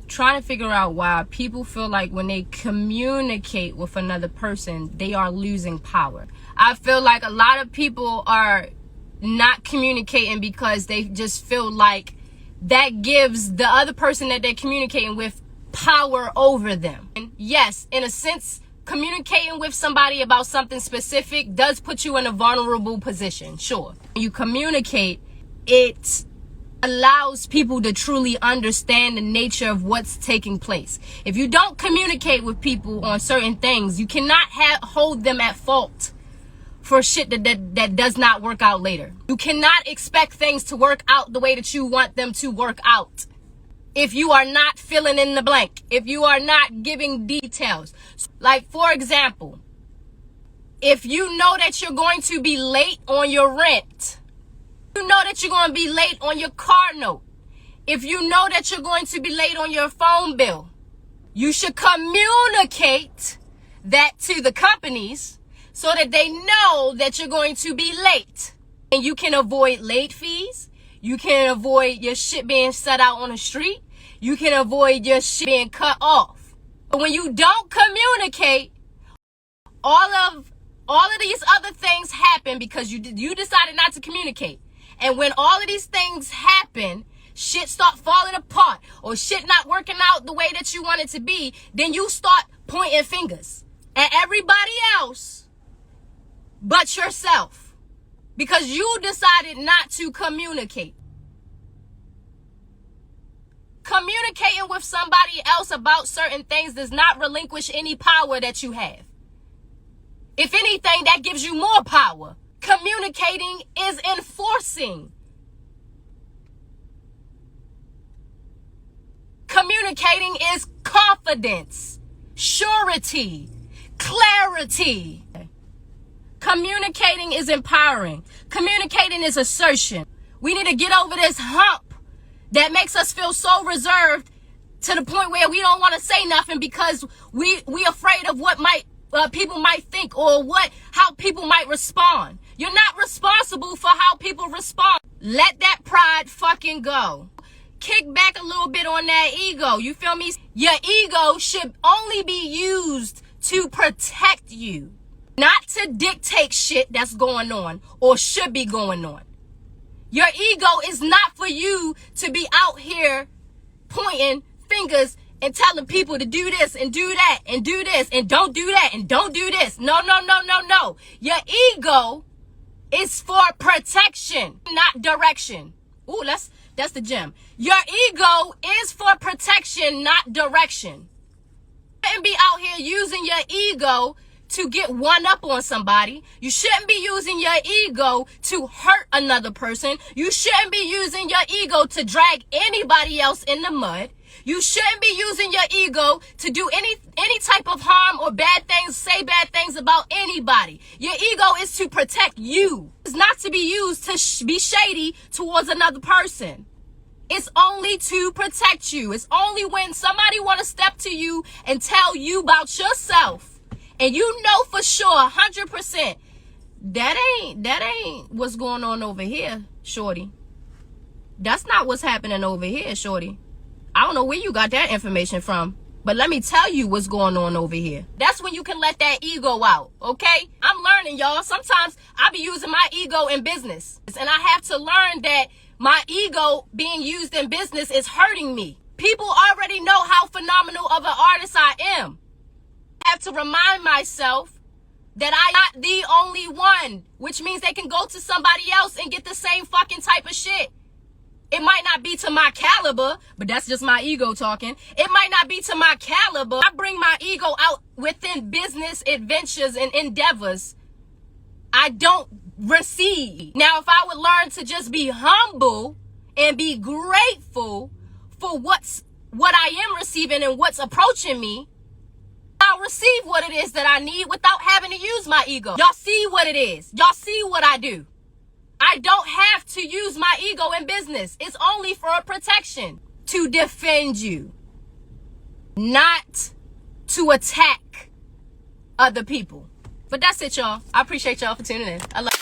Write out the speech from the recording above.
trying to figure out why people feel like when they communicate with another person, they are losing power. I feel like a lot of people are not communicating because they just feel like that gives the other person that they're communicating with power over them. And yes, in a sense, communicating with somebody about something specific does put you in a vulnerable position, sure. When you communicate, it allows people to truly understand the nature of what's taking place. If you don't communicate with people on certain things, you cannot hold them at fault for shit that does not work out later. You cannot expect things to work out the way that you want them to work out if you are not filling in the blank, if you are not giving details. Like, for example, if you know that you're going to be late on your rent, you know that you're going to be late on your car note, if you know that you're going to be late on your phone bill, you should communicate that to the companies so that they know that you're going to be late. And you can avoid late fees. You can avoid your shit being set out on the street. You can avoid your shit being cut off. But when you don't communicate, all of these other things happen because you decided not to communicate. And when all of these things happen, shit start falling apart or shit not working out the way that you want it to be, then you start pointing fingers at everybody else but yourself because you decided not to communicate. Communicating with somebody else about certain things does not relinquish any power that you have. If anything, that gives you more power. Communicating is enforcing. Communicating is confidence, surety, clarity. Communicating is empowering. Communicating is assertion. We need to get over this hump that makes us feel so reserved to the point where we don't want to say nothing because we afraid of what people might think or how people might respond. You're not responsible for how people respond. Let that pride fucking go. Kick back a little bit on that ego. You feel me? Your ego should only be used to protect you, not to dictate shit that's going on or should be going on. Your ego is not for you to be out here pointing fingers and telling people to do this and do that and do this and don't do that and don't do this. No. Your ego is for protection, not direction. Ooh, that's the gem. Your ego is for protection, not direction. You shouldn't be out here using your ego to get one up on somebody. You shouldn't be using your ego to hurt another person. You shouldn't be using your ego to drag anybody else in the mud. You shouldn't be using your ego to do any type of harm or bad things, say bad things about anybody. Your ego is to protect you. It's not to be used to be shady towards another person. It's only to protect you. It's only when somebody want to step to you and tell you about yourself, and you know for sure 100% that ain't what's going on over here, shorty. That's not what's happening over here, shorty. I don't know where you got that information from, but let me tell you what's going on over here. That's when you can let that ego out, okay? I'm learning, y'all. Sometimes I be using my ego in business, and I have to learn that my ego being used in business is hurting me. People already know how phenomenal of an artist I am. I have to remind myself that I'm not the only one, which means they can go to somebody else and get the same fucking type of shit. It might not be to my caliber, but that's just my ego talking. It might not be to my caliber. I bring my ego out within business adventures and endeavors. I don't receive. Now, if I would learn to just be humble and be grateful for what I am receiving and what's approaching me, I'll receive what it is that I need without having to use my ego. Y'all see what it is. Y'all see what I do. I don't have to use my ego in business. It's only for a protection, to defend you, not to attack other people. But that's it, y'all. I appreciate y'all for tuning in. I love